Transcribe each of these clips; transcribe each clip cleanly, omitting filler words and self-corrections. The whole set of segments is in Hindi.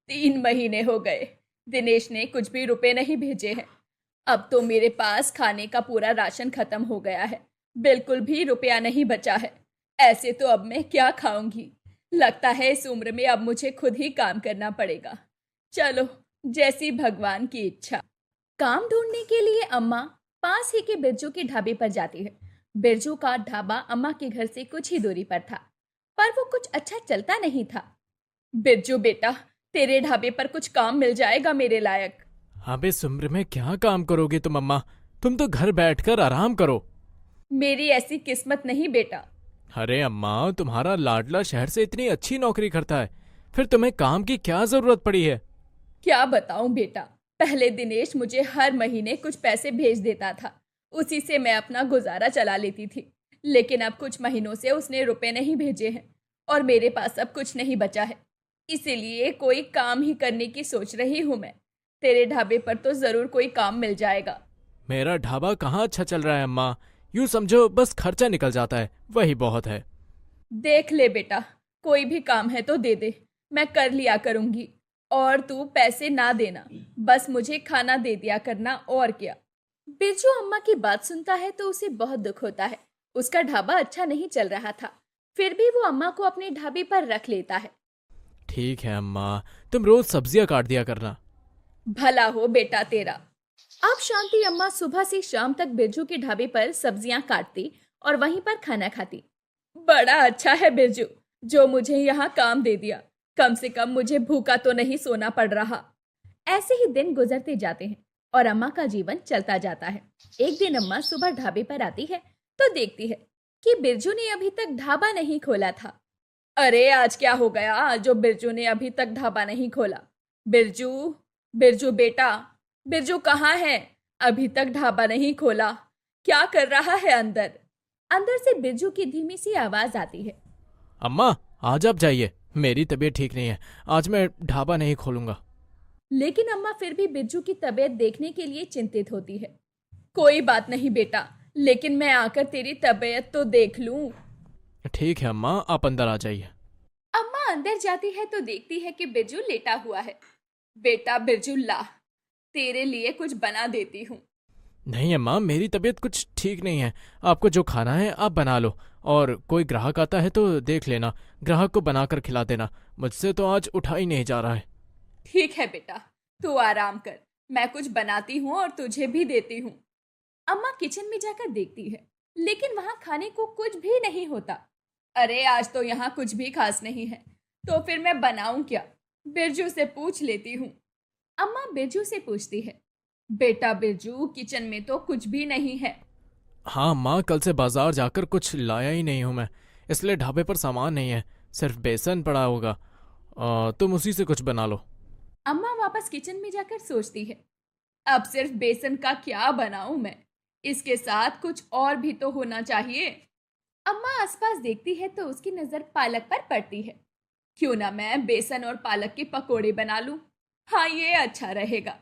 3 महीने हो गए। दिनेश ने कुछ भी रुपए नहीं भेजे हैं। अब तो मेरे पास खाने का पूरा राशन खत्म हो गया है। बिल्कुल भी रुपया नहीं बचा है। ऐसे तो अब मैं क्या खाऊंगी। लगता है इस उम्र में अब मुझे खुद ही काम करना पड़ेगा। चलो, जैसी भगवान की इच्छा। काम ढूंढने के लिए अम्मा पास ही के बिरजू के ढाबे पर जाती है। बिरजू का ढाबा अम्मा के घर से कुछ ही दूरी पर था, पर वो कुछ अच्छा चलता नहीं था। बिरजू बेटा, तेरे ढाबे पर कुछ काम मिल जाएगा मेरे लायक। अब इस उम्र में क्या काम करोगे तुम अम्मा? तुम तो घर बैठकर आराम करो। मेरी ऐसी किस्मत नहीं बेटा। अरे अम्मा, तुम्हारा लाडला शहर से इतनी अच्छी नौकरी करता है, फिर तुम्हें काम की क्या जरूरत पड़ी है? क्या बताऊं बेटा, पहले दिनेश मुझे हर महीने कुछ पैसे भेज देता था। उसी से मैं अपना गुजारा चला लेती थी। लेकिन अब कुछ महीनों से उसने रुपए नहीं भेजे हैं और मेरे पास अब कुछ नहीं बचा है। इसीलिए कोई काम ही करने की सोच रही हूं मैं। तेरे ढाबे पर तो जरूर कोई काम मिल जाएगा। मेरा ढाबा कहाँ अच्छा चल रहा है अम्मा। यूं समझो बस खर्चा निकल जाता है, वही बहुत है। देख ले बेटा, कोई भी काम है तो दे दे, मैं कर लिया करूंगी। और तू पैसे ना देना, बस मुझे खाना दे दिया करना, और क्या। बिरजू अम्मा की बात सुनता है तो उसे बहुत दुख होता है। उसका ढाबा अच्छा नहीं चल रहा था, फिर भी वो अम्मा को अपने ढाबे पर रख लेता है। ठीक है अम्मा, तुम रोज सब्जियां काट दिया करना। भला हो बेटा तेरा। अब शांति अम्मा सुबह से शाम तक बिरजू के ढाबे पर सब्जियां काटती और वहीं पर खाना खाती। बड़ा अच्छा है बिरजू, जो मुझे यहाँ काम दे दिया। कम से कम मुझे भूखा तो नहीं सोना पड़ रहा। ऐसे ही दिन गुजरते जाते हैं और अम्मा का जीवन चलता जाता है। एक दिन अम्मा सुबह ढाबे पर आती है तो देखती है कि बिरजू ने अभी तक ढाबा नहीं खोला था। अरे आज क्या हो गया जो बिरजू ने अभी तक ढाबा नहीं खोला? बिरजू, बिरजू बेटा, बिरजू कहाँ है? अभी तक ढाबा नहीं खोला। क्या कर रहा है अंदर? अंदर से बिरजू की धीमी सी आवाज आती है। अम्मा, आज आप जाइए, मेरी तबीयत ठीक नहीं है। आज मैं ढाबा नहीं खोलूंगा। लेकिन अम्मा फिर भी बिरजू की तबीयत देखने के लिए चिंतित होती है। कोई बात नहीं बेटा, लेकिन मैं आकर तेरी तबीयत तो देख लूं। ठीक है अम्मा, आप अंदर आ जाइए। अम्मा अंदर जाती है तो देखती है कि बिरजू लेटा हुआ है। बेटा बिरजू ला, तेरे लिए कुछ बना देती हूँ। नहीं अम्मा, मेरी तबीयत कुछ ठीक नहीं है। आपको जो खाना है आप बना लो, और कोई ग्राहक आता है तो देख लेना, ग्राहक को बनाकर खिला देना। मुझसे तो आज उठा ही नहीं जा रहा है। ठीक है बेटा, तू आराम कर, मैं कुछ बनाती हूँ और तुझे भी देती हूँ। अम्मा किचन में जाकर देखती है, लेकिन वहां खाने को कुछ भी नहीं होता। अरे आज तो यहाँ कुछ भी खास नहीं है, तो फिर मैं बनाऊं क्या? बिरजू से पूछ लेती हूँ। अम्मा बिरजू से पूछती है, बेटा बिरजू, किचन में तो कुछ भी नहीं है। हाँ अम्मा, कल से बाजार जाकर कुछ लाया ही नहीं हूँ मैं, इसलिए ढाबे पर सामान नहीं है। सिर्फ बेसन पड़ा होगा। तुम उसी से कुछ बना लो। अम्मा वापस किचन में जाकर सोचती है, अब सिर्फ बेसन का क्या बनाऊं मैं? इसके साथ कुछ और भी तो होना चाहिए। अम्मा आसपास देखती है तो उसकी नजर पालक पर पड़ती है। क्यों ना मैं बेसन और पालक के पकोड़े बना लूं? हाँ, ये अच्छा रहेगा।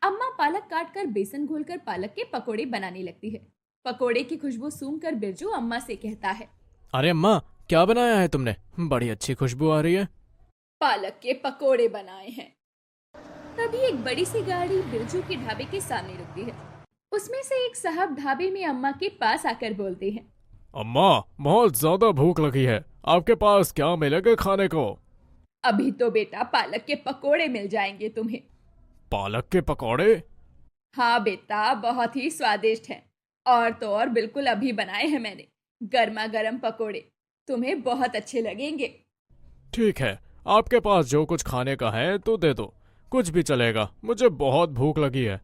अम्मा पालक काट कर बेसन घोलकर पालक के पकोड़े बनाने लगती है। पकोड़े की खुशबू सूंघकर बिरजू अम्मा से कहता है, अरे अम्मा, क्या बनाया है तुमने? बड़ी अच्छी खुशबू आ रही है। पालक के पकोड़े बनाए हैं। तभी एक बड़ी सी गाड़ी बिरजू के ढाबे के सामने रुकती है। उसमें से एक साहब ढाबे में अम्मा के पास आकर बोलते हैं, अम्मा, बहुत ज्यादा भूख लगी है, आपके पास क्या मिलेगा खाने को? अभी तो बेटा पालक के पकोड़े मिल जाएंगे तुम्हें। पालक के पकौड़े? हाँ बेटा, बहुत ही स्वादिष्ट हैं। और तो और बिल्कुल अभी बनाए हैं मैंने, गर्मा गर्म पकोड़े। तुम्हें बहुत अच्छे लगेंगे। ठीक है, आपके पास जो कुछ खाने का है तो दे दो, कुछ भी चलेगा, मुझे बहुत भूख लगी है।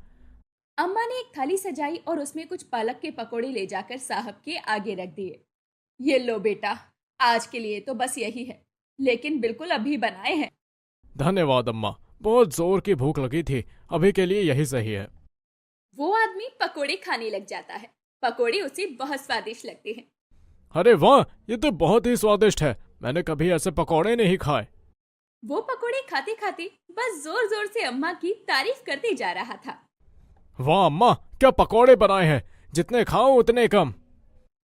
अम्मा ने एक थाली सजाई और उसमें कुछ पालक के पकोड़े ले जाकर साहब के आगे रख दिए। ये लो बेटा, आज के लिए तो बस यही है, लेकिन बिल्कुल अभी बनाए हैं। धन्यवाद अम्मा, बहुत जोर की भूख लगी थी, अभी के लिए यही सही है। वो आदमी पकोड़े खाने लग जाता है। पकोड़े उसे बहुत स्वादिष्ट लगते हैं। अरे वाह, ये तो बहुत ही स्वादिष्ट है, मैंने कभी ऐसे पकौड़े नहीं खाए। वो पकोड़े खाते खाते बस जोर जोर से अम्मा की तारीफ करते जा रहा था। वाह अम्मा, क्या पकौड़े बनाए हैं, जितने खाओ उतने कम।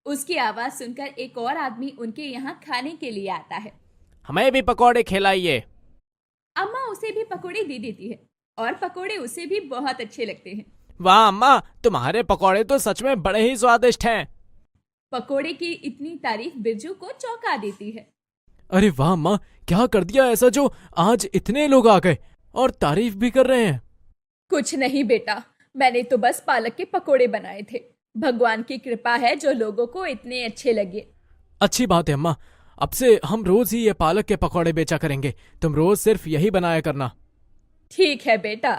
उसकी आवाज सुनकर एक और आदमी उनके यहाँ खाने के लिए आता है। हमें भी पकौड़े खिलाइए। अम्मा उसे भी पकोड़े दे देती है और पकोड़े उसे भी बहुत अच्छे लगते हैं। वाह अम्मा, तुम्हारे पकौड़े तो सच में बड़े ही स्वादिष्ट हैं। पकोड़े की इतनी तारीफ बिरजू को चौंका देती है। अरे वाह अम्मा, क्या कर दिया ऐसा जो आज इतने लोग आ गए और तारीफ भी कर रहे हैं। कुछ नहीं बेटा, मैंने तो बस पालक के पकोड़े बनाए थे। भगवान की कृपा है जो लोगों को इतने अच्छे लगे। अच्छी बात है अम्मा, अब से हम रोज ही ये पालक के पकौड़े बेचा करेंगे। तुम रोज सिर्फ यही बनाया करना। ठीक है बेटा।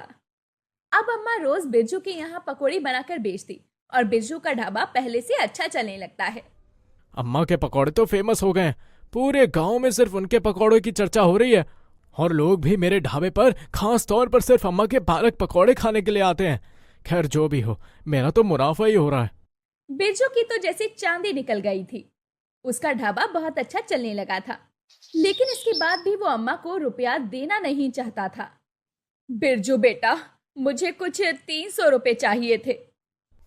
अब अम्मा रोज बिरजू के यहाँ पकोड़ी बनाकर बेचती और बिरजू का ढाबा पहले से अच्छा चलने लगता है। अम्मा के पकौड़े तो फेमस हो गए हैं। पूरे गांव में सिर्फ उनके पकौड़ों की चर्चा हो रही है और लोग भी मेरे ढाबे पर खास तौर पर सिर्फ अम्मा के पालक पकौड़े खाने के लिए आते हैं। खैर जो भी हो, मेरा तो मुनाफा ही हो रहा है। बिरजू की तो जैसे चांदी निकल गई थी। उसका ढाबा बहुत अच्छा चलने लगा था, लेकिन इसके बाद भी वो अम्मा को रुपया देना नहीं चाहता था। बिरजू बेटा, मुझे कुछ 300 रुपए चाहिए थे।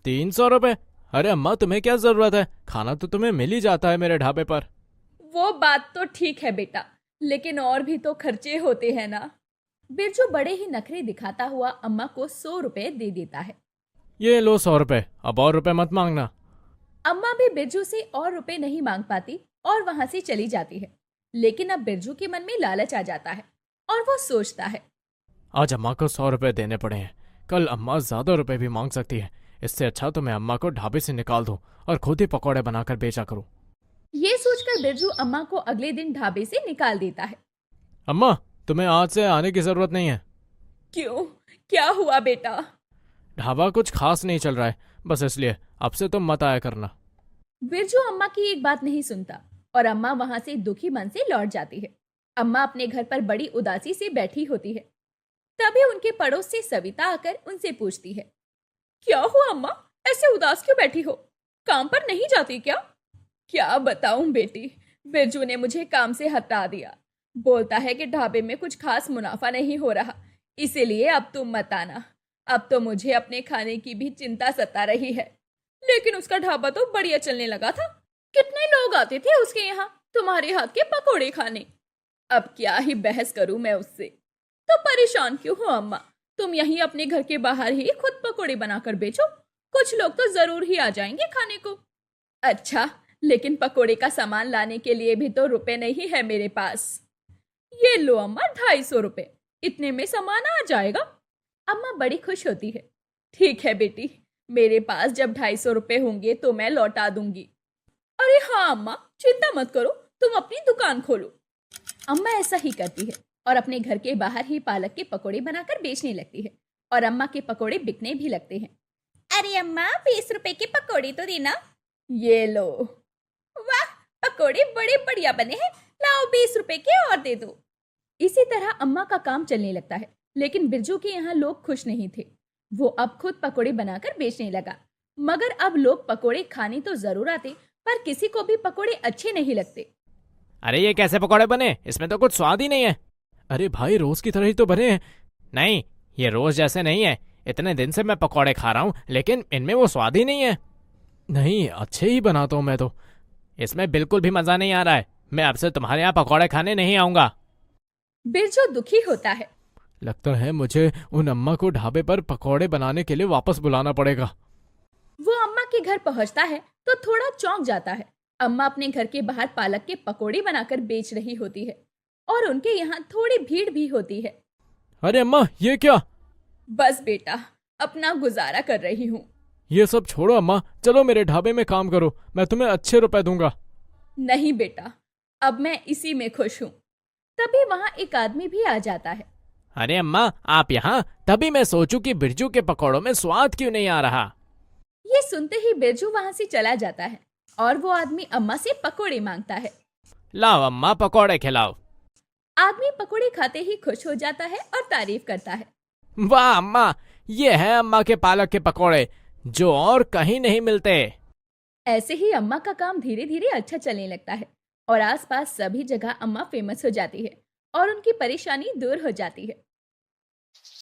300 रुपए? अरे अम्मा, तुम्हें क्या जरूरत है? खाना तो तुम्हें मिल ही जाता है मेरे ढाबे पर। वो बात तो ठीक है बेटा, लेकिन और भी तो खर्चे होते हैं ना। बिरजू बड़े ही नखरे दिखाता हुआ अम्मा को 100 रुपए दे देता है। ये लो 100 रुपए, अब और रुपए मत मांगना। अम्मा भी बिरजू से और रुपए नहीं मांग पाती और वहां से चली जाती है। लेकिन अब बिरजू के मन में लालच आ जाता है और वो सोचता है, आज अम्मा को 100 रुपए देने पड़े हैं। कल अम्मा ज्यादा रुपए भी मांग सकती है। इससे अच्छा तो मैं अम्मा को ढाबे से निकाल दूं और खुद ही पकौड़े बनाकर बेचा करूं। ये सोचकर बिरजू अम्मा को अगले दिन ढाबे से निकाल देता है। अम्मा, तुम्हें आज से आने की जरूरत नहीं है। क्यों, क्या हुआ बेटा? ढाबा कुछ खास नहीं चल रहा है, बस इसलिए अब से तुम मत आया करना। बिरजू अम्मा की एक बात नहीं सुनता और अम्मा वहां से दुखी मन से लौट जाती है। अम्मा अपने घर पर बड़ी उदासी से बैठी होती है। तभी उनके पड़ोस से सविता आकर उनसे पूछती है, क्या हुआ अम्मा, ऐसे उदास क्यों बैठी हो? काम पर नहीं जाती क्या? क्या बताऊं बेटी, बिरजू ने मुझे काम से हटा दिया। बोलता है कि ढाबे में कुछ खास मुनाफा नहीं हो रहा, इसीलिए अब तुम मत आना। अब तो मुझे अपने खाने की भी चिंता सता रही है। लेकिन उसका ढाबा तो बढ़िया चलने लगा था। कितने लोग आते थे उसके यहाँ तुम्हारे हाथ के पकोड़े खाने। अब क्या ही बहस करूं मैं उससे। तो परेशान क्यों हो अम्मा, तुम यहीं अपने घर के बाहर ही खुद पकोड़े बनाकर बेचो। कुछ लोग तो जरूर ही आ जाएंगे खाने को। अच्छा, लेकिन पकोड़े का सामान लाने के लिए भी तो रुपए नहीं है मेरे पास। ये लो अम्मा, 250 रुपए, इतने में सामान आ जाएगा। अम्मा बड़ी खुश होती है। ठीक है बेटी, मेरे पास जब 250 रुपए होंगे तो मैं लौटा दूंगी। अरे हाँ अम्मा, चिंता मत करो, तुम अपनी दुकान खोलो। अम्मा ऐसा ही करती है और अपने घर के बाहर ही पालक के पकोड़े बनाकर बेचने लगती है और अम्मा के पकोड़े बिकने भी लगते हैं। अरे अम्मा, 20 रुपए के पकोड़े तो देना। ये लो। वाह, पकोड़े बड़े बढ़िया बने हैं, लाओ 20 रुपए के और दे दो। इसी तरह अम्मा का काम चलने लगता है। लेकिन बिरजू के यहाँ लोग खुश नहीं थे। वो अब खुद पकोड़े बनाकर बेचने लगा। मगर अब लोग पकोड़े खाने तो जरूर आते, पर किसी को भी पकोड़े अच्छे नहीं लगते। अरे ये कैसे पकौड़े बने? इसमें तो कुछ स्वाद ही नहीं है। अरे भाई, रोज की तरह ही तो बने हैं। नहीं, ये रोज जैसे नहीं है। इतने दिन से मैं पकौड़े खा रहा हूँ, लेकिन इनमें वो स्वाद ही नहीं है। नहीं, अच्छे ही बनाता हूँ मैं तो। इसमें बिल्कुल भी मजा नहीं आ रहा है। मैं अब से तुम्हारे यहाँ पकौड़े खाने नहीं आऊंगा। बिरजू दुखी होता है। लगता है मुझे उन अम्मा को ढाबे पर पकौड़े बनाने के लिए वापस बुलाना पड़ेगा। वो अम्मा के घर पहुंचता है तो थोड़ा चौंक जाता है। अम्मा अपने घर के बाहर पालक के पकोड़े बनाकर बेच रही होती है और उनके यहाँ थोड़ी भीड़ भी होती है। अरे अम्मा, ये क्या? बस बेटा, अपना गुजारा कर रही हूँ। ये सब छोड़ो अम्मा, चलो मेरे ढाबे में काम करो, मैं तुम्हें अच्छे रुपए दूंगा। नहीं बेटा, अब मैं इसी में खुश हूँ। तभी वहाँ एक आदमी भी आ जाता है। अरे अम्मा, आप यहाँ? तभी मैं सोचूं कि बिरजू के पकौड़ों में स्वाद क्यों नहीं आ रहा। ये सुनते ही बिरजू वहाँ से चला जाता है और वो आदमी अम्मा से पकोड़े मांगता है। लाओ अम्मा, पकौड़े खिलाओ। आदमी पकोड़े खाते ही खुश हो जाता है और तारीफ करता है। वाह अम्मा, ये है अम्मा के पालक के पकौड़े, जो और कहीं नहीं मिलते। ऐसे ही अम्मा का काम धीरे धीरे अच्छा चलने लगता है और आसपास सभी जगह अम्मा फेमस हो जाती है और उनकी परेशानी दूर हो जाती है।